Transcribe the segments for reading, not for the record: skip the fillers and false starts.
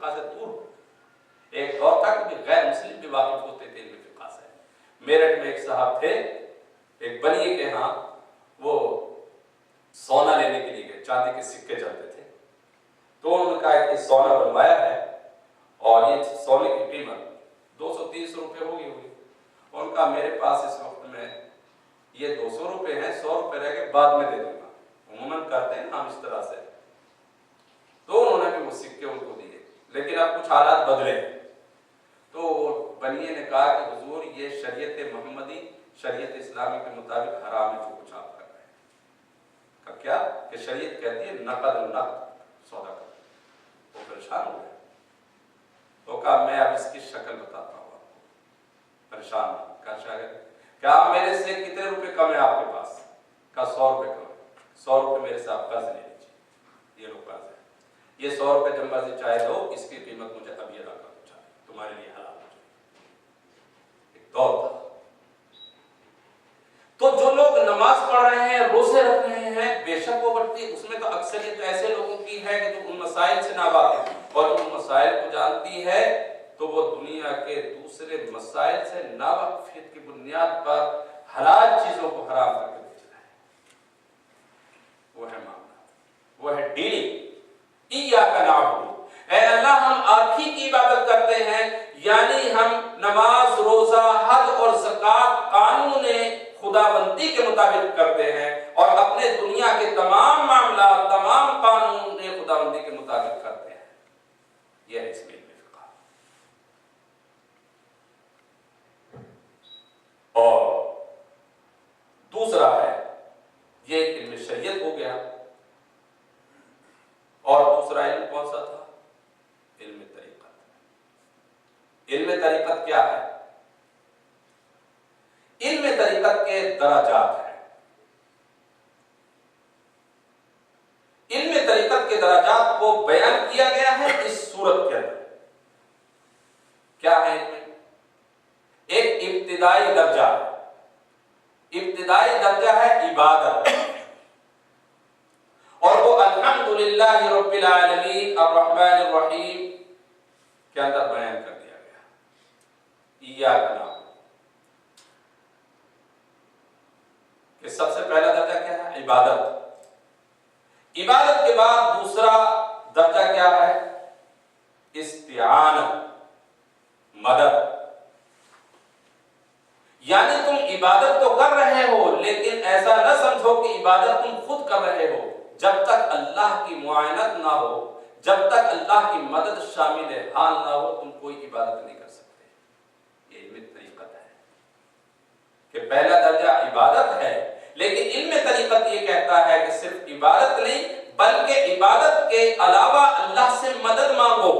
فقہ سے دور ہو. ایک دور تھا کہ غیر مسلم بھی واقف ہوتے تھے علم فقہ سے. میرٹھ میں ایک صاحب تھے، ایک بنیے کے ہاں وہ سونا لینے کے لیے گئے، چاندی کے سکے چلتے تھے. تو انہوں نے کہا کہ سونا بنوایا ہے اور یہ سونے کی قیمت 200-300 روپے ہوگی. ان کا میرے پاس اس وقت میں یہ 200 روپے ہیں، 100 روپے رہ گئے، بعد میں دے دوں گا. عموماً کرتے ہیں ہم اس طرح سے. تو انہوں نے بھی وہ سکے ان کو دیے، لیکن اب کچھ حالات بدلے. تو بنیے نے کہا کہ حضور یہ شریعت محمدی، شریعت اسلامی کے مطابق حرام ہے جو کچھ آپ کر رہے ہیں. کہ کیا کہ شریعت کہتی ہے نقد النقد سودا کرو. وہ پریشان ہو گئے. تو کہا میں اب اس کی شکل بتاتا ہوں آپ کو. پریشان ہو کہا شاگرد کیا میرے سے کتنے روپے کم ہے آپ کے پاس؟ کہا 100 روپے کم ہے. 100 روپے میرے سے آپ قرض لے لیجیے، یہ لو قرض ہے. یہ 100 روپے جب مرضی چاہے دو، اس کی قیمت مجھے اب یہ ادا کر دو، چاہے تمہارے لیے حلال ہو جائے. ایک دور تھا. تو جو لوگ نماز پڑھ رہے ہیں، روزے رکھ رہے ہیں، بے شک وہ بڑھتی، اس میں تو اکثریت ایسے لوگوں کی ہے کہ جو ان مسائل سے ناواقف ہے، اور جو ان مسائل کو جانتی ہے تو وہ دنیا کے دوسرے مسائل سے ناواقفیت کی بنیاد پر حلال چیزوں کو حرام کر کے بیچ رہا ہے. وہ ہے معاملہ، وہ ہے ڈیلنگ. ایاک نعبد، اے اللہ ہم آپ ہی کی عبادت کرتے ہیں، یعنی ہم نماز، روزہ، حج اور زکوٰۃ قانون خدا بندی کے مطابق کرتے ہیں، اور اپنے دنیا کے تمام معاملات، تمام قانون خدا بندی کے مطابق کرتے ہیں. یہ ہے اس میں علم فقہ. اور دوسرا ہے یہ علم شریعت ہو گیا. اور دوسرا علم کون سا تھا؟ علم طریقت. علم طریقت کیا ہے؟ علم طریقت کے درجات ہیں. علم طریقت کے درجات کو بیان کیا گیا ہے اس سورت کے اندر. کیا ہے علم؟ ایک ابتدائی درجہ. ابتدائی درجہ ہے عبادت، اور وہ الحمدللہ رب العالمین الرحمن الرحیم کے اندر بیان کر دیا گیا. ایاک نعبد کہ سب سے پہلا درجہ کیا ہے؟ عبادت. عبادت کے بعد دوسرا درجہ کیا ہے؟ استعانت، مدد. یعنی تم عبادت تو کر رہے ہو، لیکن ایسا نہ سمجھو کہ عبادت تم خود کر رہے ہو. جب تک اللہ کی معاونت نہ ہو، جب تک اللہ کی مدد شامل حال نہ ہو، تم کوئی عبادت نہیں کر سکتے. یہ علم طریقت ہے کہ پہلا درجہ عبادت ہے، لیکن علم طریقت یہ کہتا ہے کہ صرف عبادت نہیں بلکہ عبادت کے علاوہ اللہ سے مدد مانگو.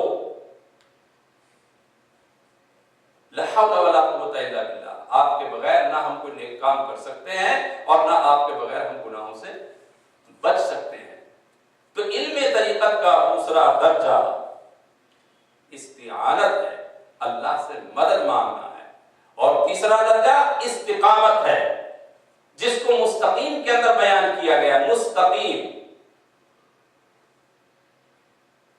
لا حول ولا قوت الا باللہ. آپ کے بغیر نہ ہم کوئی نیک کام کر سکتے ہیں اور نہ آپ کے بغیر ہم گناہوں سے بچ سکتے ہیں. تو علم طریقت کا دوسرا درجہ استعانت ہے، اللہ سے مدد مانگنا ہے. اور تیسرا درجہ استقامت ہے، جس کو مستقیم کے اندر بیان کیا گیا. مستقیم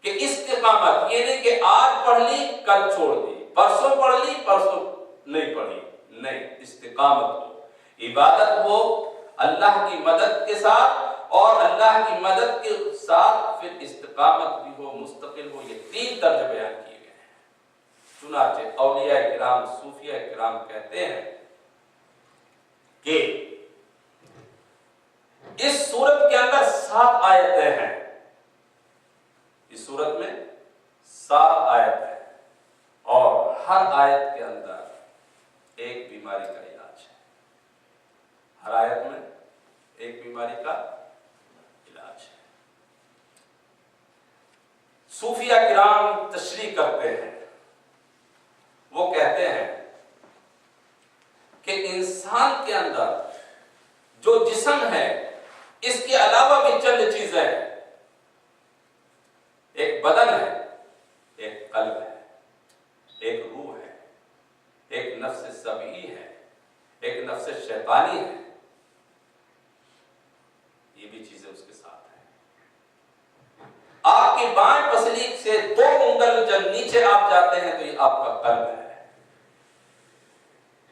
کہ استقامت یہ نہیں کہ آج پڑھ لی کل چھوڑ دی، پرسوں پڑھ لی پرسوں نہیں پڑھی. نہیں، استقامت ہو، عبادت ہو اللہ کی مدد کے ساتھ، اور اللہ کی مدد کے ساتھ پھر استقامت بھی ہو، مستقل ہو. یہ تین درجے بیان کیے گئے ہیں. چنانچہ اولیاء کرام، صوفیاء کرام کہتے ہیں کہ اس سورت کے اندر 7 آیتیں ہیں. اس سورت میں 7 آیت ہے، اور ہر آیت کے اندر ایک بیماری کا علاج ہے. ہر آیت میں ایک بیماری کا علاج ہے. صوفیاء کرام تشریح کرتے ہیں، وہ کہتے ہیں کہ انسان کے اندر جو جسم ہے اس کے علاوہ بھی چند چیزیں ہیں. ایک بدن ہے، ایک قلب ہے، ایک روح ہے، ایک نفس سبعی ہے، ایک نفس شیطانی ہے. یہ بھی چیزیں اس کے ساتھ ہیں. آپ کی بائیں پسلی سے 2 انگل جب نیچے آپ جاتے ہیں تو یہ آپ کا قلب ہے.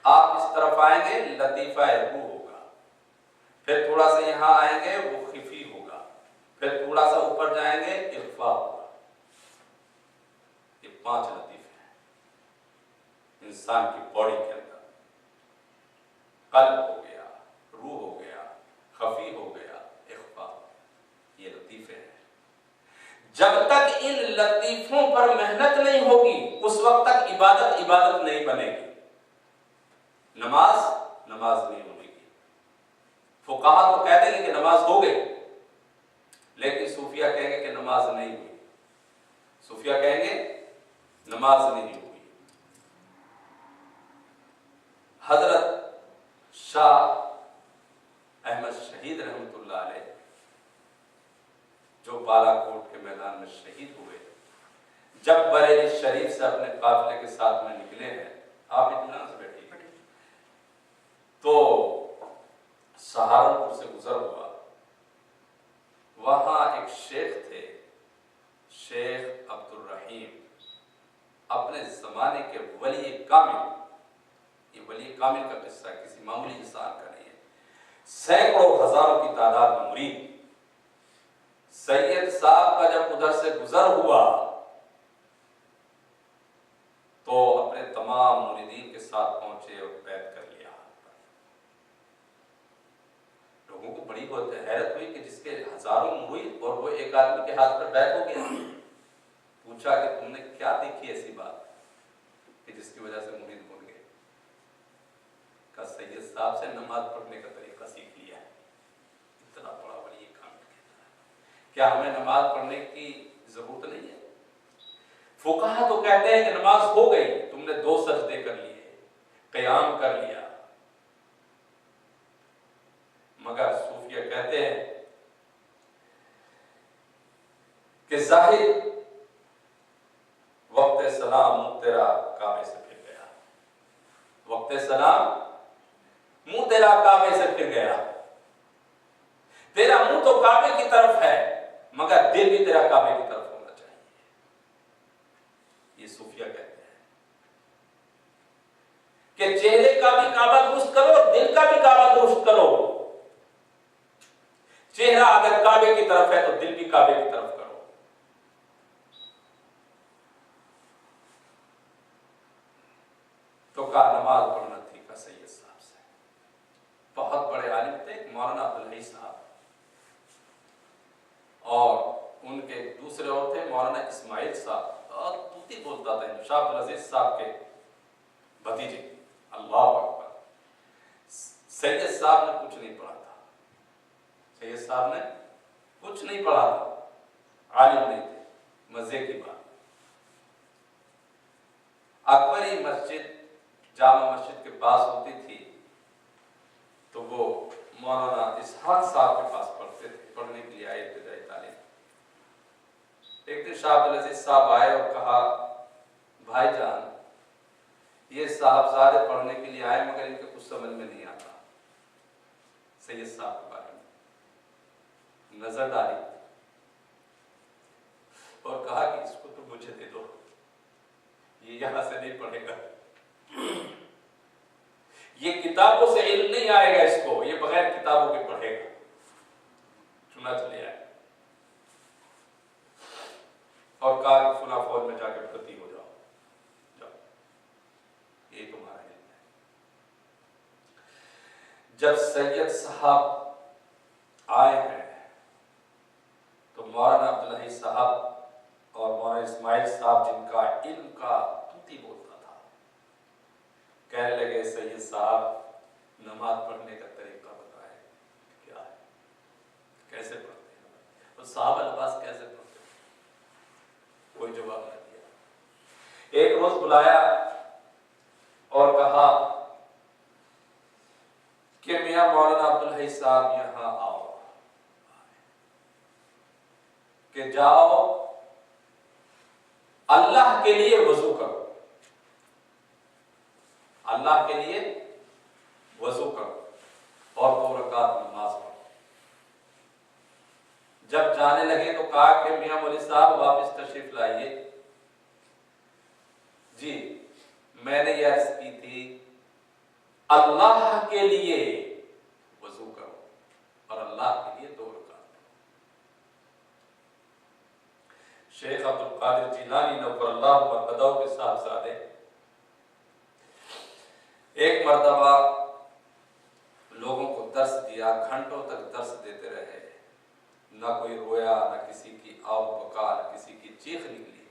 آپ اس طرف آئیں گے لطیفہ روح ہوگا، پھر تھوڑا سا یہاں آئیں گے وہ خفی ہوگا، پھر تھوڑا سا اوپر جائیں گے اخفا ہوگا. یہ 5 لطیفے ہیں انسان کی باڈی کے اندر. قلب ہو گیا، روح ہو گیا، خفی ہو گیا، اخفا. یہ لطیفے ہیں. جب تک ان لطیفوں پر محنت نہیں ہوگی اس وقت تک عبادت نہیں بنے گی، نماز نہیں ہونے گی. فقہا تو کہہ دیں گے کہ نماز ہو گئی، لیکن صوفیہ کہیں گے کہ نماز نہیں ہوئی. صوفیہ کہیں گے نماز نہیں ہوئی. حضرت شاہ احمد شہید رحمۃ اللہ علیہ جو بالا کوٹ کے میدان میں شہید ہوئے، جب بریلی شریف سے اپنے قافلے کے ساتھ میں نکلے ہیں، آپ اطمینان سے بیٹھیے، تو سہارنپور سے گزر ہوا. وہاں ایک شیخ تھے، شیخ عبد الرحیم، اپنے زمانے کے ولی کامل. یہ ولی کامل کا قصہ کسی معمولی انسان کا نہیں ہے. سینکڑوں ہزاروں کی تعداد میں مرید. سید صاحب کا جب ادھر سے گزر ہوا تو اپنے تمام مریدین کے ساتھ پہنچے اور بیعت کر لیا. لوگوں کو بڑی حیرت ہوئی کہ جس کے ہزاروں مرید اور وہ ایک آدمی کے ہاتھ پر بیعت ہو گیا. پوچھا کہ تم نے کیا دیکھی ایسی بات کہ جس کی وجہ سے مرید بن گئے؟ کہ سید صاحب سے نماز پڑھنے کا طریقہ سیکھ لیا ہے. اتنا بڑا ولی کام کہتا ہے. کیا ہمیں نماز پڑھنے کی ضرورت نہیں ہے؟ فقہا تو کہتے ہیں کہ نماز ہو گئی، تم نے 2 سجدے کر لیے، قیام کر لیا. مگر صوفیہ کہتے ہیں کہ زاہد وقت سلام منہ تیرا کعبے سے پھر گیا. وقت سلام منہ تیرا کعبے سے پھر گیا. تیرا منہ تو کعبے کی طرف ہے مگر دل بھی تیرا کعبے کی طرف ہونا چاہیے. یہ صوفیہ کہتے ہیں کہ چہرے کا بھی کعبہ درست کرو، دل کا بھی کعبہ درست کرو. چہرہ اگر کعبے کی طرف ہے تو دل بھی کعبے کی طرف کرو. تو کہا نماز پڑھنا تھی کا سید صاحب سے. بہت بڑے عالم تھے مولانا عبدالحی صاحب، اور ان کے دوسرے اور تھے مولانا اسماعیل صاحب. بہت طوطی بولتا تھا، شاہ عبدالعزیز صاحب کے بھتیجے. اللہ اکبر. سید صاحب نے کچھ نہیں پڑھا تھا. سید صاحب نے کچھ نہیں پڑھا تھا، عالم نہیں تھے. مزے کی بات، اکبری مسجد جامع مسجد کے پاس ہوتی تھی تو وہ مولانا اسحاق صاحب کے پاس پڑھتے تھے، پڑھنے کے لیے آئے ابتدائی تعلیم. ایک دن شاہ عبدالعزیز صاحب آئے اور کہا بھائی جان یہ صاحبزادے پڑھنے کے لیے آئے مگر ان کے کچھ سمجھ میں نہیں آتا. سید صاحب کے بارے میں نظر ڈالی اور کہا کہ اس کو تو مجھے دے دو، یہ یہاں سے نہیں پڑھے گا، یہ کتابوں سے علم نہیں آئے گا اس کو، یہ بغیر کتابوں کے پڑھے گا. چنانچہ لے آئے اور کہا کہ فلاں فوج میں جا کے بھرتی ہو جاؤ، یہ تمہارا علم ہے. جب سید صاحب آئے ہیں تو مولانا عبدالحی صاحب اور مولانا اسماعیل صاحب جن کا علم کا طوطی بولتا تھا، کہنے لگے سید صاحب نماز پڑھنے کا طریقہ بتائے کیا ہے، کیسے پڑھتے ہیں، اور صحابہ نماز کیسے پڑھتے ہیں؟ کوئی جواب نہ دیا. ایک روز بلایا اور کہا کہ میاں مولانا عبدالحی صاحب یہاں آؤ، کہ جاؤ اللہ کے لیے وضو کرو، اللہ کے لیے وضو کرو اور 2 رکعت نماز پڑھو. جب جانے لگے تو کہا کہ میاں مولوی صاحب واپس تشریف لائیے. جی میں نے یہ عرض کی تھی اللہ کے لیے وضو کرو اور اللہ کے لیے 2 رکعت. شیخ عبد القادر جیلانی نور اللہ مرقدہ کے صاحبزادے ایک مرتبہ لوگوں کو درس دیا، گھنٹوں تک درس دیتے رہے، نہ کوئی رویا، نہ کسی کی آو بکا، نہ کسی کی چیخ نکلی،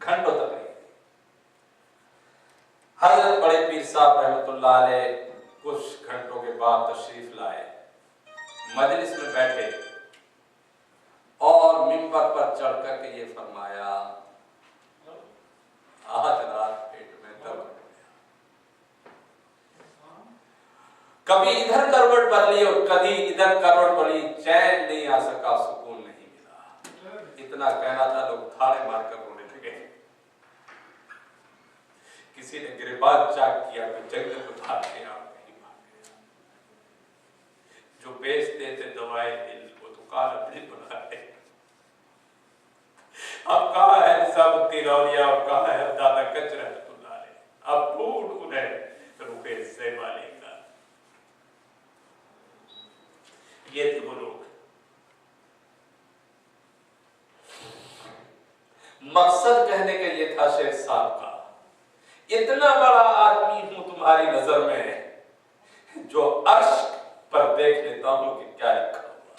گھنٹوں تک نہیں. حضرت بڑے پیر صاحب رحمۃ اللہ علیہ کچھ گھنٹوں کے بعد تشریف لائے، مجلس میں بیٹھے اور منبر پر چڑھ کر کے یہ فرمایا آج رات پیٹ میں درد ہو گیا. کبھی ادھر کروٹ بدلی اور کبھی ادھر کروٹ بدلی، چین نہیں آ سکا، سکون نہیں ملا. اتنا کہنا تھا لوگ تھاڑے مار کر رونے لگے. کسی نے گریبان چاک کیا تو جنگل کو تھا کے آپ کہیں بھاگ گیا. جو بیچتے تھے دوائیں دل وہ دکان اپنی بنا رہے. اب کہاں ہے نظام الدین اولیاء اور کہاں ہے دادا گنج رحمۃ اللہ علیہ. اب ڈھونڈ انہیں رخ زیبا لے کر. یہ تھے وہ لوگ. مقصد کہنے کا یہ تھا شیخ صاحب کا، اتنا بڑا آدمی ہوں تمہاری نظر میں جو عرش پر دیکھ لیتا ہوں کہ کیا لکھا ہوا،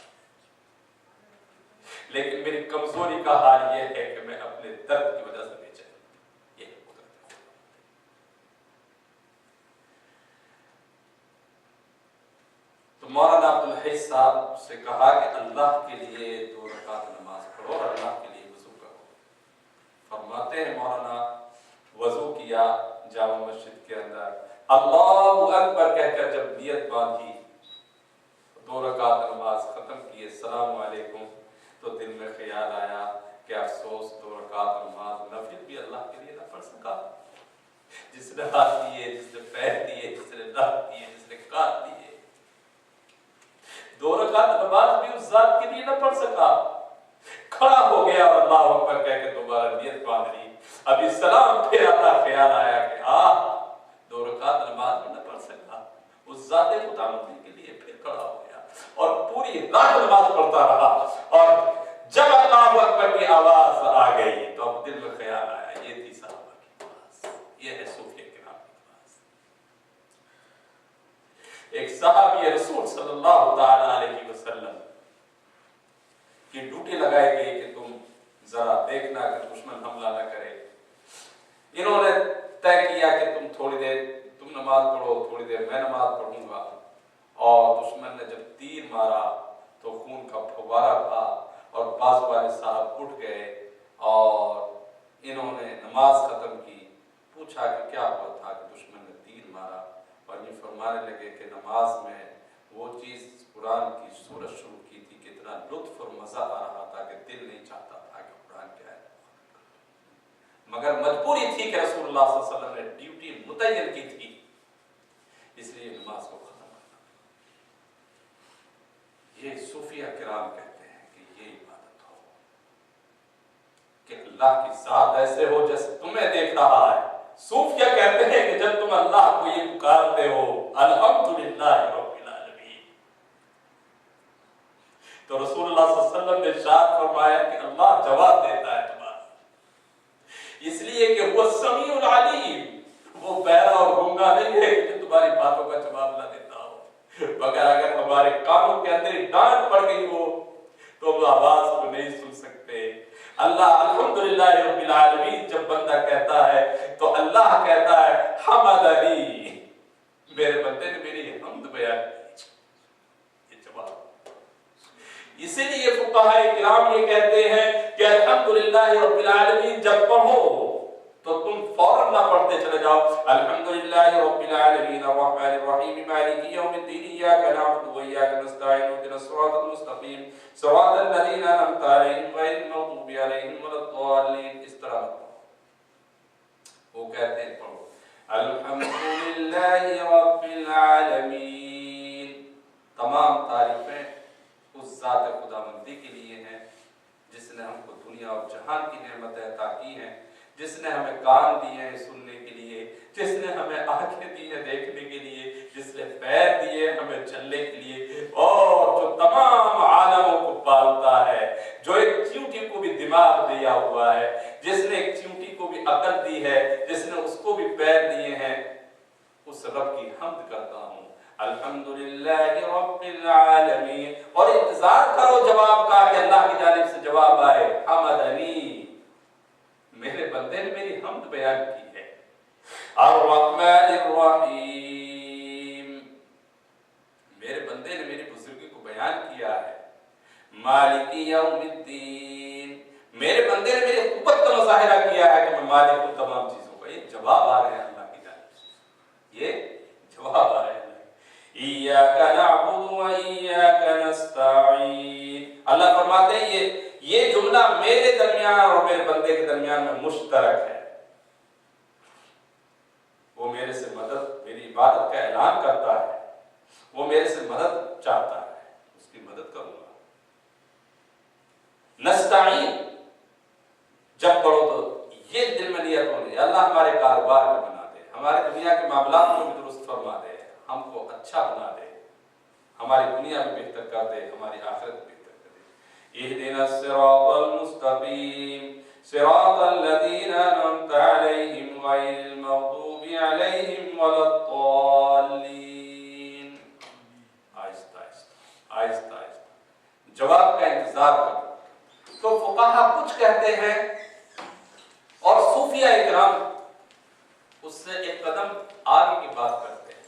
لیکن میری کمزوری کا حال یہ ہے کہ میں اپنے درد کی وجہ سے بے چین. یہ قدرت. تو مولانا عبدالحی صاحب سے کہا کہ اللہ کے لیے 2 رکعت نماز پڑھو اور اللہ کے لیے وضو کرو. فرماتے ہیں مولانا وضو کیا جامع مسجد کے اندر، اللہ اکبر کہہ کر جب نیت باندھی، 2 رکعت نماز ختم کی، السلام علیکم، تو دل میں خیال آیا کہ افسوس 2 رکعت نماز نفل بھی اللہ کے لیے نہ پڑھ سکا. جس نے ہاتھ دیے، جس نے پیر دیے، جس نے دانت دیے، جس نے کان دیے، 2 رکعت نماز بھی اس ذات کے لیے نہ پڑھ سکا. کھڑا ہو گیا اور اللہ اکبر کہہ کے دوبارہ نیت باندھ لی. ابھی سلام پھر آتا خیال آیا کہ 2 رکعت نماز بھی نہ پڑھ سکا. اس ذات خدا مدی کے لیے پھر کھڑا ہو گیا اور پوری رات نماز پڑھتا رہا. اور جب اللہ اکبر کی آواز آ گئی تو اب دل میں خیال آیا یہ تھی صحابہ کی آواز، یہ ہے صوفیہ کرام کی آواز. ایک صحابی رسول صلی اللہ تعالی علیہ وسلم کی ڈیوٹی لگائی گئی کہ تم ذرا دیکھنا کہ دشمن حملہ نہ کرے. انہوں نے طے کیا کہ تم تھوڑی دیر تم نماز پڑھو، تھوڑی دیر میں نماز پڑھوں گا. اور دشمن نے جب تیر مارا تو خون کا پھوارا تھا اور بازو والے صاحب اٹھ گئے اور انہوں نے نماز ختم کی. پوچھا کہ کیا ہوا تھا کہ دشمن نے تیر مارا، اور یہ فرمانے لگے کہ نماز میں وہ چیز قرآن کی سورت شروع کی تھی کہ اتنا لطف اور مزہ آ رہا تھا کہ دل نہیں چاہتا تھا کہ قرآن کیا ہے، مگر مجبوری تھی کہ رسول اللہ صلی اللہ علیہ وسلم نے ڈیوٹی متعین کی تھی، اس لیے نماز کو ختم کرنا. یہ صوفیہ کرام کہتے ہیں کہ یہ عبادت ہو کہ اللہ کی ذات ایسے ہو جیسے تمہیں دیکھ رہا ہے. صوفیہ کہتے ہیں کہ جب تم اللہ کو یہ پکارتے ہو الحمدللہ رب العالمین، تو رسول اللہ صلی اللہ علیہ وسلم نے ارشاد فرمایا کہ اللہ جواب دیتا ہے تمہارا، اس لیے کہ وہ سمیع العلیم، وہ بہرا اور گونگا نہیں ہے کہ تمہاری باتوں کا جواب نہ دیتا ہو، مگر اگر ہمارے کانوں کے اندر ڈانٹ پڑ گئی ہو تو ہم آواز کو نہیں سن سکتے. اللہ الحمدللہ رب العالمین جب بندہ کہتا ہے تو اللہ کہتا ہے حمدنی، میرے بندے نے میری حمد بیان کی. یہ جواب. اسی لیے فقہاء کرام یہ کہتے ہیں کہ الحمدللہ رب العالمین جب پڑھو تو تم فوراً نہ پڑھتے چلے جاؤ الحمدللہ رب العالمین الرحمن الرحیم مالک یوم الدین ایاک نعبد و ایاک نستعین اهدنا الصراط المستقیم صراط الذین انعمت علیہم غیر المغضوب علیہم ولا الضالین. اس طرح وہ کہتے ہیں پڑھو الحمدللہ رب العالمین. تمام تعریفیں جہان کی نعمتیں عطا کی ہیں، جس نے ہمیں کان دیے ہیں سننے کے لیے، جس نے ہمیں آنکھیں دی ہیں دیکھنے کے لیے، جس نے پیر دیے ہمیں چلنے کے لیے، اور جو تمام عالموں کو پالتا ہے، جو ایک چیونٹی کو بھی دماغ دیا ہوا ہے، جس نے ایک چیونٹی کو بھی عقل دی ہے، جس نے اس کو بھی پیر دیے ہیں، اس رب کی حمد کرتا ہوں، الحمدللہ رب العالمین۔ اور انتظار کرو جواب کا کہ اللہ کی جانب سے جواب آئے، حمدنی، میرے بندے نے میری حمد بیان کی ہے، الرحمن الرحیم، میرے بندے نے میری بزرگی کو بیان کیا ہے، مالک یوم الدین، میرے بندے نے میری قوت کا مظاہرہ کیا ہے کہ میں مالک ہوں تمام چیزوں کا۔ یہ جواب آ رہے ہیں اللہ کی جانب سے، یہ جواب آ رہے ہیں، ایاک نعبد و ایاک نستعین۔ اللہ فرماتے ہیں یہ جملہ میرے درمیان اور میرے بندے کے درمیان میں مشترک ہے، وہ میرے سے مدد، میری عبادت کا اعلان کرتا ہے، وہ میرے سے مدد چاہتا ہے، اس کی مدد کروں گا۔ نستعین جب پڑھو تو یہ دل میں نیت ہونی، اللہ ہمارے کاروبار کو بنا دے، ہمارے دنیا کے معاملات کو بھی درست فرما دے، ہم کو اچھا بنا دے، ہماری دنیا بھی بہتر کر دے، ہماری آخرت بھی بہتر کر دے۔ اہدنا الصراط المستقیم صراط الذین انعمت علیہم غیر المغضوب علیہم ولا الضالین۔ آہستہ آہستہ آہستہ آہستہ جواب کا انتظار کرو۔ تو فقہا کچھ کہتے ہیں اور صوفیہ اکرام اس سے ایک قدم آگے کی بات کرتے ہیں۔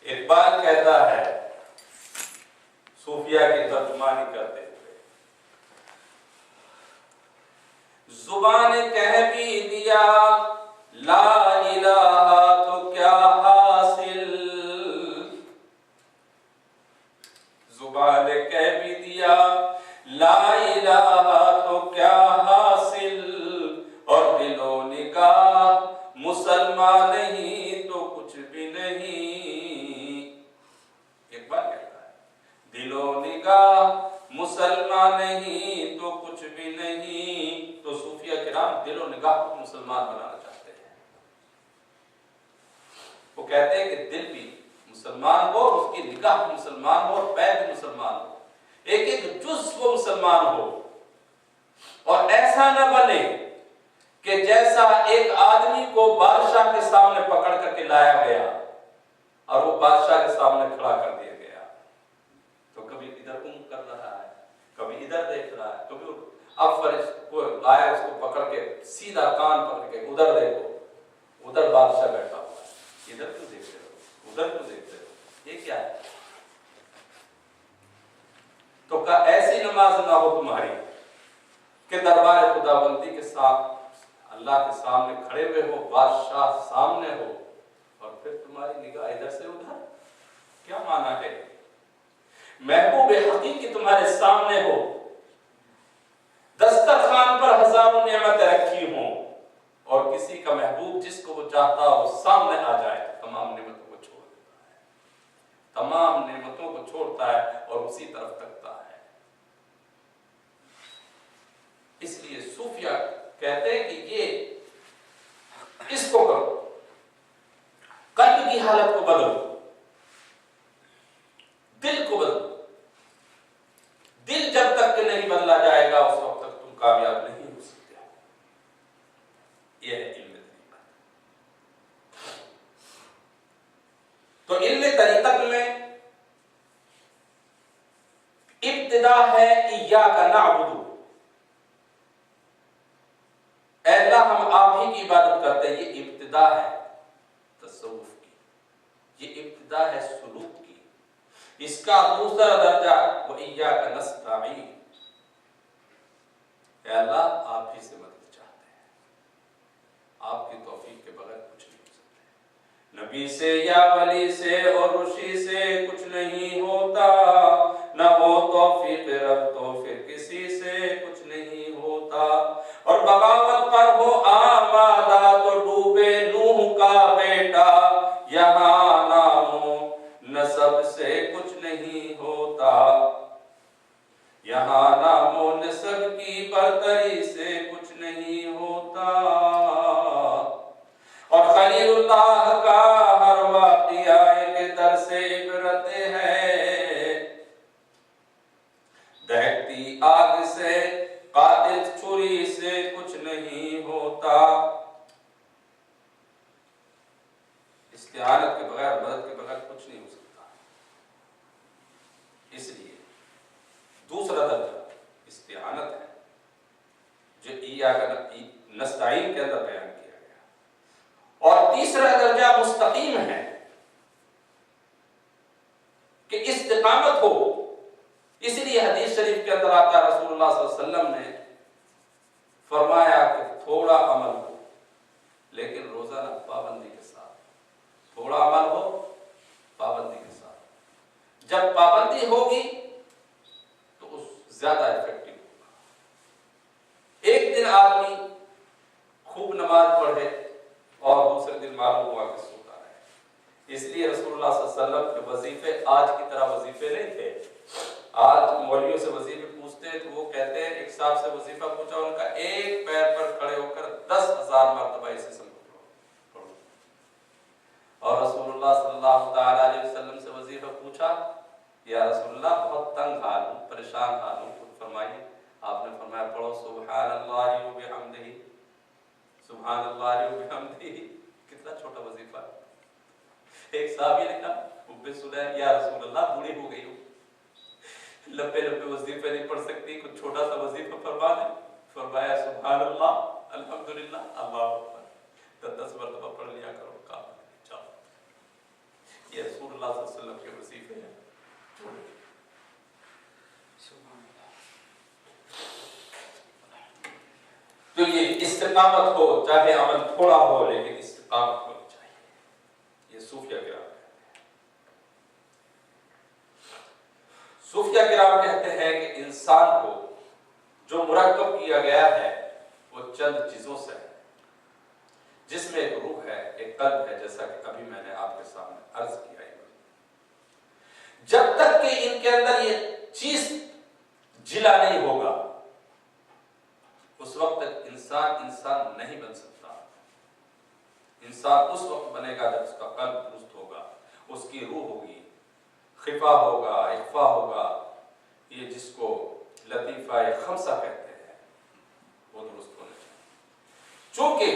اقبال کہتا ہے صوفیہ کی ترجمانی کرتے ہوئے، زبان کہہ بھی دیا لا الہ تو کیا حاصل، زبان کہہ بھی دیا لا الہ تو کیا حاصل، اور دل و نگاہ مسلمان نہیں تو کچھ بھی نہیں۔ اقبال کہتا ہے دل و نگاہ مسلمان نہیں تو کچھ بھی نہیں۔ تو صوفیہ کرام دل و نگاہ کو مسلمان بنانا چاہتے ہیں، وہ کہتے ہیں کہ دل بھی مسلمان ہو، اس کی نگاہ بھی مسلمان ہو، اور پیر بھی مسلمان ہو، ایک ایک جز وہ مسلمان ہو، اور ایسا نہ بنے کہ جیسا ایک آدمی کو بادشاہ کے سامنے پکڑ کر کے لایا گیا اور وہ بادشاہ کے سامنے کھڑا کر دیا گیا، تو کبھی ادھر کر رہا ہے، کبھی ادھر دیکھ رہا ہے، کبھی اب فرشتہ کو لایا اس کو پکڑ کے سیدھا کان پکڑ کے ادھر دیکھو، ادھر بادشاہ بیٹھا ہوا ہے، ادھر کیوں دیکھ رہے ہو، ادھر کیوں دیکھ رہے ہو، یہ کیا ہے؟ تو ایسی نماز نہ ہو تمہاری کہ دربار خداوندی کے ساتھ اللہ کے سامنے کھڑے ہوئے ہو، بادشاہ سامنے ہو، اور پھر تمہاری نگاہ ادھر سے ادھر، کیا معنی ہے؟ محبوب حقیقی تمہارے سامنے ہو، دسترخوان پر ہزاروں نعمتیں رکھی ہوں، اور کسی کا محبوب جس کو وہ چاہتا ہو وہ سامنے آ جائے تو تمام نعمتوں کو چھوڑ دیتا ہے، تمام نعمتوں کو چھوڑتا ہے اور اسی طرف تکتا ہے۔ اس لیے صوفیہ کہتے ہیں کہ یہ اس کو کرو، قلب کی حالت کو بدلو، دل کو بدلو، دل جب تک کہ نہیں بدلا جائے گا اس وقت تک تم کامیاب نہیں ہو سکتے۔ یہ ہے علم طریقت۔ تو علم طریقت میں ابتدا ہے ایاک نعبد، اے اللہ ہم آپ ہی کی عبادت کرتے ہیں، یہ ابتدا ہے تصوف کی، یہ ابتدا ہے سلوک کی۔ اس کا دوسرا درجہ وَإِيَّاكَ نَسْتَعِينُ، اے اللہ آپ ہی سے مدد چاہتے ہیں، آپ کی توفیق کے بغیر کچھ نہیں ہو سکتے، نبی سے یا ولی سے اور رشی سے کچھ نہیں ہوتا، نہ ہو توفیق رب تو پھر کسی سے کچھ نہیں ہوتا، اور بغاوت پر ہو آمادہ تو ڈوبے نوح کا بیٹا، یہاں نام و نسب سے کچھ نہیں ہوتا۔ یہاں نام و نسب کی برتری سے کچھ نہیں ہوتا، اور خلیل اللہ کا ہر واقعہ ایک درس عبرت ہے، دہتی آگ سے قاتل چھری سے کچھ نہیں ہوتا۔ استعانت کے بغیر، مدد کے بغیر کچھ نہیں ہو سکتا۔ اس لیے دوسرا درجہ استعانت ہے جو ایاک نستعین کے اندر بیان کیا گیا، اور تیسرا درجہ مستقیم ہے کہ استقامت ہو۔ اس لیے حدیث شریف کے اندر آتا ہے، رسول اللہ صلی اللہ علیہ وسلم نے فرمایا کہ تھوڑا عمل ہو لیکن روزانہ پابندی کے ساتھ، تھوڑا عمل ہو پابندی کے ساتھ۔ جب پابندی ہوگی تو اس زیادہ افیکٹو ہوگا۔ ایک دن آدمی خوب نماز پڑھے اور دوسرے دن معلوم ہوا کہ سوتا ہے۔ اس لیے رسول اللہ صلی اللہ علیہ وسلم کے وظیفے آج کی طرح وظیفے نہیں تھے۔ آج مولویوں سے وظیفے پوچھتے ہیں تو وہ کہتے ہیں، ایک صاحب سے وظیفہ پوچھا، ان کا ایک پیر پر کھڑے ہو کر 10,000 مرتبہ اس اسم کو پڑھو۔ اور رسول اللہ صلی اللہ تعالی علیہ وسلم سے وظیفہ پوچھا، یا رسول اللہ بہت تنگ حال ہوں، پریشان حال ہوں، کچھ فرمائیے۔ آپ نے فرمایا پڑھو سبحان اللہ و بحمدہ، سبحان اللہ و بحمدہ۔ کتنا چھوٹا وظیفہ ہے۔ ایک صحابی نے کہا، ابے سنائے یا رسول اللہ بوڑھی ہو گئی ہوں، لمبے لمبے وظیفے نہیں پڑھ سکتی، کچھ چھوٹا سا وظیفہ فرما دیں۔ فرمایا سبحان اللہ الحمدللہ اللہ اکبر، 10 مرتبہ پڑھ لیا کرو، کام چاہو۔ یہ رسول اللہ صلی اللہ علیہ وسلم کے وظیفے ہیں۔ تو یہ استقامت ہو، چاہے عمل تھوڑا ہو لیکن استقامت ہونی چاہیے۔ یہ صوفیہ کرام کہتے ہیں۔ صوفیہ کرام کہتے ہیں کہ انسان کو جو مرکب کیا گیا ہے وہ چند چیزوں سے ہے، جس میں ایک روح ہے، ایک قلب ہے، جیسا کہ ابھی میں نے آپ کے سامنے عرض کیا ہے۔ جب تک کہ ان کے اندر یہ چیز جلا نہیں ہوگا اس وقت تک انسان نہیں بن سکتا۔ انسان اس وقت بنے گا جب اس کا قلب درست ہوگا، اس کی روح ہوگی، خفا ہوگا، اخفا ہوگا، یہ جس کو لطیفہ خمسہ کہتے ہیں، وہ درست ہونا چاہیے۔ چونکہ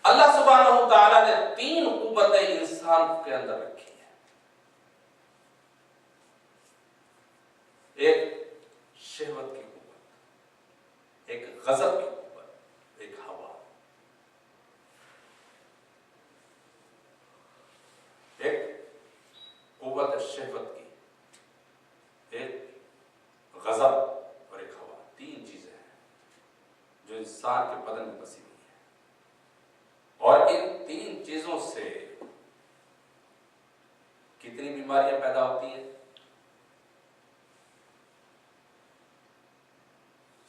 اللہ سبحانہ و تعالیٰ نے 3 قوتیں انسان کے اندر رکھی ہیں۔ ایک شہوت کی قوت، ایک غضب کی قوت، ایک ہوا۔ ایک قوت شہوت کی، ایک غضب اور ایک ہوا، 3 چیزیں ہیں جو انسان کے بدن میں بسی ہوئی ہیں، اور ان 3 چیزوں سے کتنی بیماریاں پیدا ہوتی ہیں؟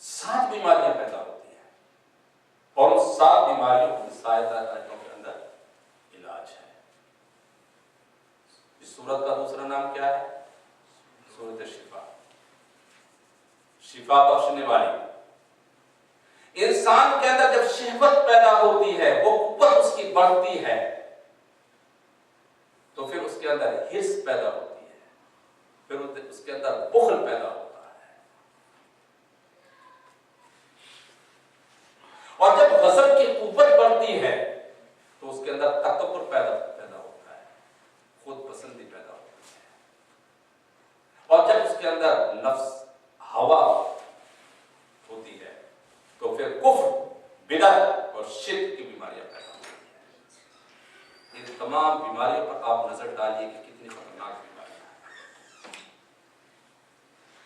7 بیماریاں پیدا ہوتی ہیں، اور ان 7 بیماریوں کی سائیدہ علاجوں کے اندر علاج ہے۔ اس سورت کا دوسرا نام کیا ہے؟ سورت شفا، شفا بخشنے والی۔ انسان کے اندر جب شہوت پیدا ہوتی ہے، وہ قوت اس کی بڑھتی ہے، تو پھر اس کے اندر حرص پیدا ہوتی ہے، پھر اس کے اندر بخل پیدا ہوتا ہے، اور جب غضب کی قوت بڑھتی ہے تو اس کے اندر تکبر پیدا ہوتا ہے، خود پسندی پیدا ہوتی ہے، اور جب اس کے اندر نفس ہوا ہوتی ہے تو پھر کفر، بدعت اور شرک کی بیماریاں پیدا ہوتی ہیں۔ ان تمام بیماریوں پر آپ نظر ڈالیے کہ کتنی خطرناک بیماریاں ہیں۔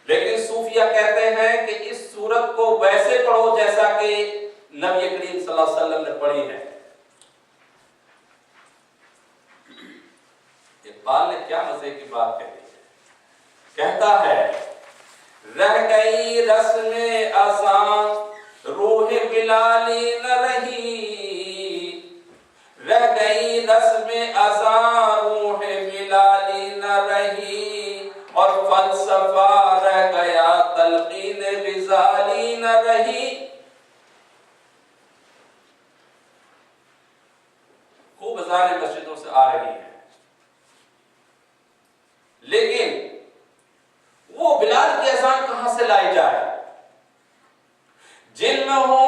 لیکن صوفیہ کہتے ہیں کہ اس سورت کو ویسے پڑھو جیسا کہ نبی کریم صلی اللہ علیہ وسلم نے پڑھی ہے۔ اقبال نے کیا مزے کی بات کہی ہے، کہتا ہے رہ گئی رسم اذان روح بلالی نہ رہی، رہ گئی رسم اذان روح بلالی نہ رہی، اور فلسفہ نہیں، خوب اذانیں مسجدوں سے آ رہی ہیں، لیکن وہ بلال کی اذان کہاں سے لائی جائے؟ جن میں ہو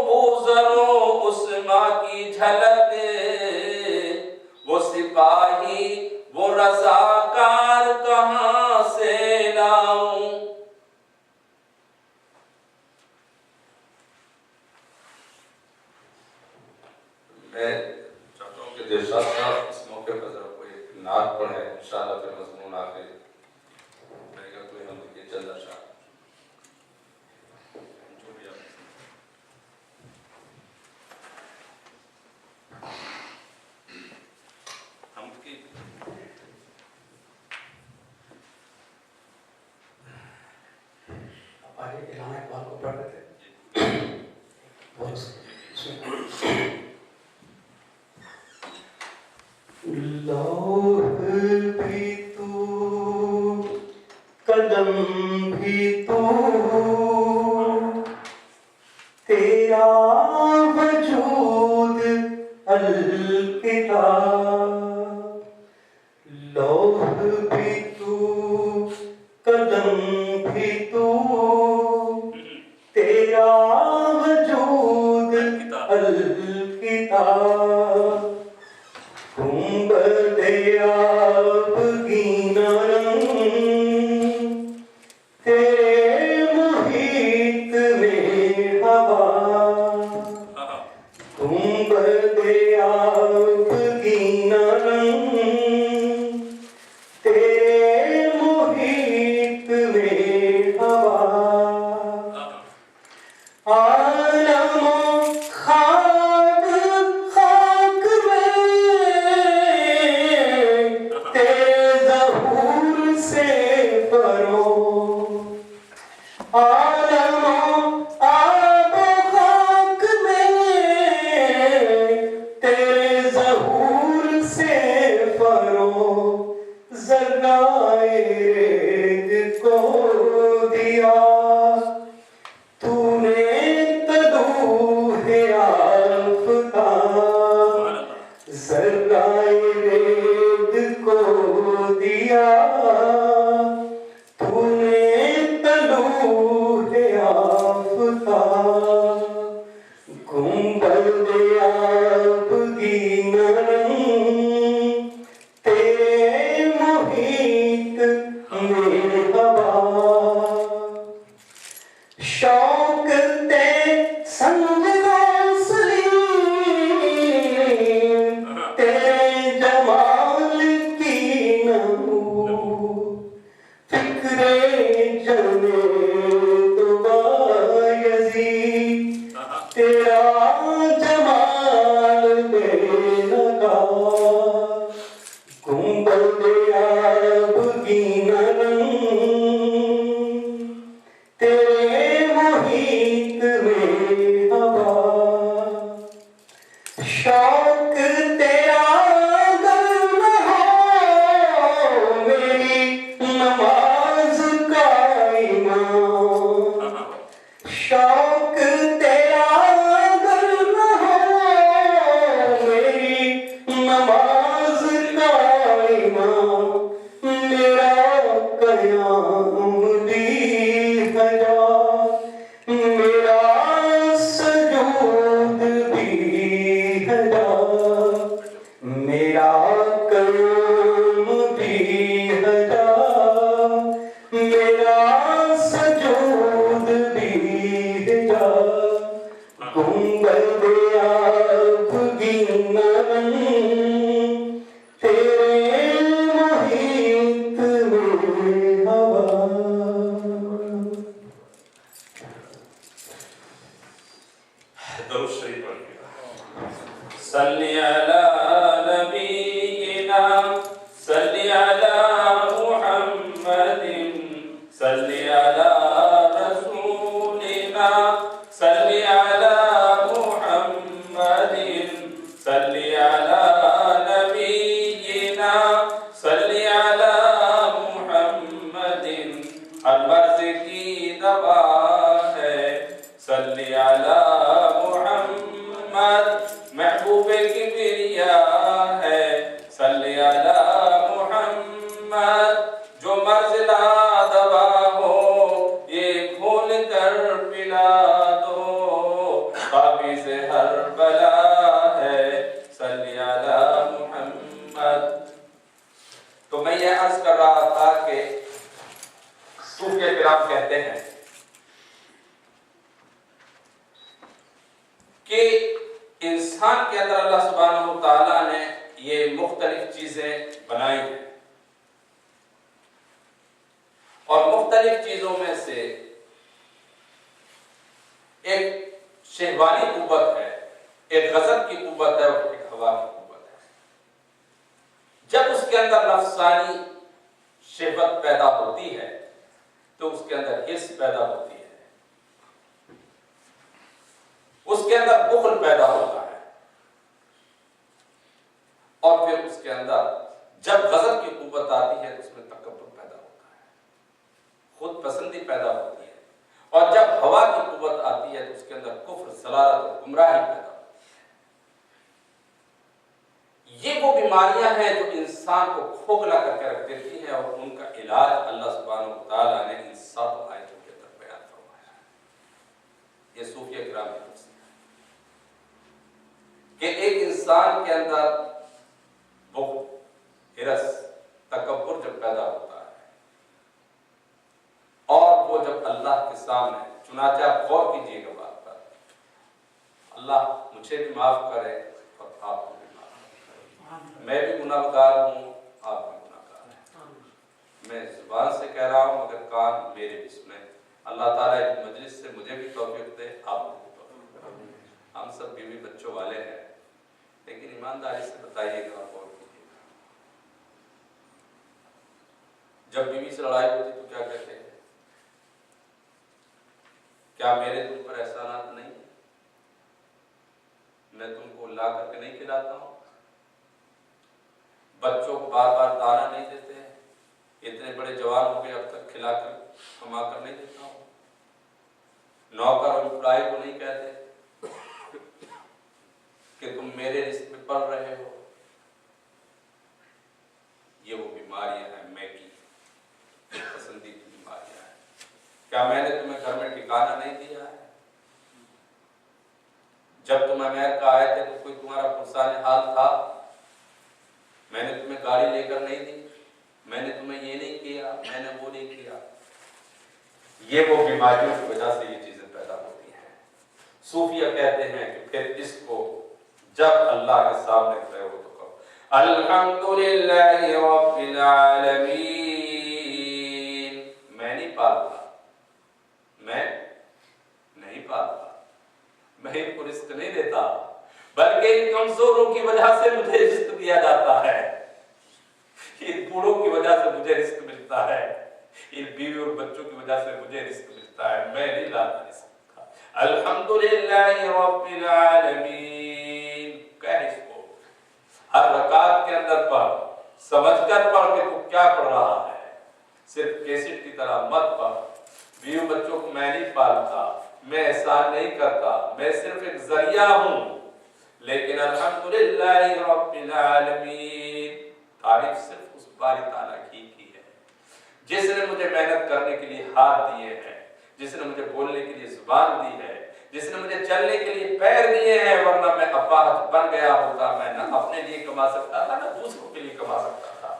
بوزر و عثما کی جھلک، وہ سپاہی وہ رضاکار کہاں سے لاؤں؟ میں چاہتا ہوں کہ دیر شاہ صاحب اس موقع پر ذرا کوئی نعت پڑھیں، انشاءاللہ پھر مضمون آخر میں گا کوئی ہم دیکھیں چلنا شاہ جو بھی آپ ہم کی آئے اعلان اقبال کو پڑھ لیتے لوح بھی تو قلم بھی تو تیرا وجود الکتاب، لوح بھی تو قلم بھی تو تیرا وجود الکتاب، گنبد آبگینہ رنگ تیرے محیط میں ہوا، گنبد آبگینہ رنگ تیرے محیط میں ہوا، عالم و خواب خاک میں تیرے ظہور سے فرو، عالم و آب و خاک میں تیرے ظہور سے فرو، ذرائے ریگ کو دیا تو نے تلوح آفتاب، ذرائے ریگ کو دیا تو نے تلوح آفتاب، گنبد آبگینہ رنگ تیرے محیط میں ہوا، شوق تے سنگ سلیم تیرے جمال کی نمو، فکر جنید بایزید تیرا جمال بے لگا، گنبد آبگینہ رنگ تیرے محیط میں ہوا، شوق تیرا گر نہ ہو میری نماز کا ایمان، شوق تیرا گر نہ ہو میری نماز کا ایمان، میرا قیام بھی حجا میرا سجود بھی حجا، میرا قیام بھی حجا میرا سجود بھی حجا، گنبد آبگینہ رنگ تیرے محیط میں ہوا۔ درود شریف پڑھیے، صلی علی نبینا صلی علی محمد صلی علی رسولنا صلی علی محمد صلی علی نبینا صلی علی محمد، ہر مرض کی دوا ہے صلی علی محمد محبوب کبریا ہے صلی علی محمد جو مرض لا دوا ہو یہ کھول کر پلا دو قابض ہر بلا ہے صلی علی محمد. تو میں یہ عرض کر رہا تھا کہ صوفیہ کرام کہتے ہیں کہ انسان کے اندر اللہ سبحانہ و تعالیٰ نے یہ مختلف چیزیں بنائی ہیں اور مختلف چیزوں میں سے ایک شہوانی قوت ہے، ایک غضب کی قوت ہے اور ایک ہوا کی قوت ہے. جب اس کے اندر نفسانی شہوت پیدا ہوتی ہے تو اس کے اندر حرص پیدا ہوتی ہے، اس کے اندر بخل پیدا ہوتا ہے اور پھر اس کے اندر جب غضب کی قوت آتی ہے تو اس میں تکبر پیدا ہوتا ہے، خود پسندی پیدا ہوتی ہے اور جب ہوا کی قوت آتی ہے تو اس کے اندر کفر، ضلالت اور گمراہی پیدا ہوتی ہے. یہ وہ بیماریاں ہیں جو انسان کو کھوکھلا کر کے رکھ دیتی ہیں اور ان کا علاج اللہ سبحانہ و تعالیٰ نے ان 7 آیتوں کے اندر بیان فرمایا ہے. یہ صوفیہ کرام کی تفسیر ہے کہ ایک انسان کے اندر بخل، حرص، تکبر جب پیدا ہوتا ہے اور وہ جب اللہ کے سامنے، چنانچہ آپ غور کیجیے گا بات پر، اللہ مجھے بھی معاف کرے اور آپ کو بھی معاف کرے. میں بھی گناہ گار ہوں، آپ بھی گناہ گار ہیں. میں زبان سے کہہ رہا ہوں مگر کان میرے بھی سنیں. اللہ تعالیٰ اس مجلس سے مجھے بھی توفیق دے، آپ کو بھی توفیق دے. ہم سب بیوی بچوں والے ہیں لیکن ایمانداری سے بتائیے گا اور غور کیجیے گا، جب بیوی سے لڑائی ہوتی تو کیا کہتے ہیں؟ کیا میرے تم پر احسانات نہیں ہیں؟ میں تم کو لا کر کے نہیں کھلاتا ہوں؟ بچوں کو بار بار دانا نہیں دیتے ہیں؟ اتنے بڑے جوان ہو گئے اب تک کھلا کر کما کر نہیں دیتا ہوں؟ نوکر اور امپلائی کو نہیں کہتے کہ تم میرے رزق میں پل رہے ہو؟ یہ وہ بیماریاں ہیں، میں کی پسندیدہ بیماریاں ہیں. کیا میں نے تمہیں گھر میں ٹھکانہ نہیں دیا ہے؟ جب تم امریکہ آئے تھے تو کوئی تمہارا پرسان حال تھا؟ میں نے تمہیں گاڑی لے کر نہیں دی، میں نے تمہیں یہ نہیں کیا، میں نے وہ نہیں کیا. یہ وہ بیماریوں کی وجہ سے یہ چیزیں پیدا ہوتی ہیں. صوفیہ کہتے ہیں کہ پھر اس کو جب اللہ کے سامنے کھڑے ہو تو کہو الحمدللہ رب العالمین. میں نہیں پالتا، میں نہیں پالتا، میں ان کو رزق نہیں دیتا، بلکہ ان کمزوروں کی وجہ سے مجھے رزق دیا جاتا ہے، ان بوڑھوں کی وجہ سے مجھے رزق ملتا ہے، ان بیوی اور بچوں کی وجہ سے مجھے رزق ملتا ہے، میں نہیں لاتا رزق کا. الحمدللہ رب العالمین کہہ اس کو ہر رکعت کے اندر پڑھ، سمجھ کر پڑھ کہ تو کیا پڑھ رہا ہے. صرف کیسٹ کی طرح مت پڑھ. بیوی بچوں کو میں نہیں پالتا، میں احسان نہیں کرتا، میں صرف ایک ذریعہ ہوں. لیکن الحمدللہ رب العالمین تعریف صرف اس باری تعالیٰ کی ہے جس نے مجھے محنت کرنے کے لیے ہاتھ دیے ہیں، جس نے مجھے بولنے کے لیے زبان دی ہے، جس نے مجھے چلنے کے لیے پیر دیے ہیں. ورنہ میں اپاہج بن گیا ہوتا، میں نہ اپنے لیے کما سکتا تھا نہ دوسروں کے لیے کما سکتا تھا.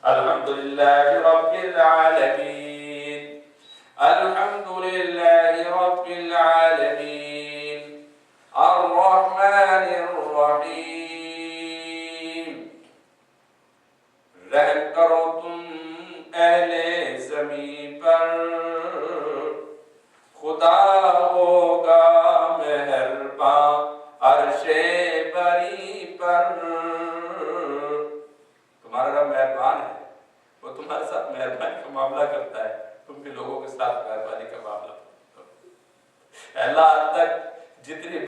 الحمدللہ رب العالمین، الحمدللہ رب العالمین، الرحمن الرحیم. رحم کرو تم اہل زمین پر، خدا ہوگا مہربان عرش بری پر.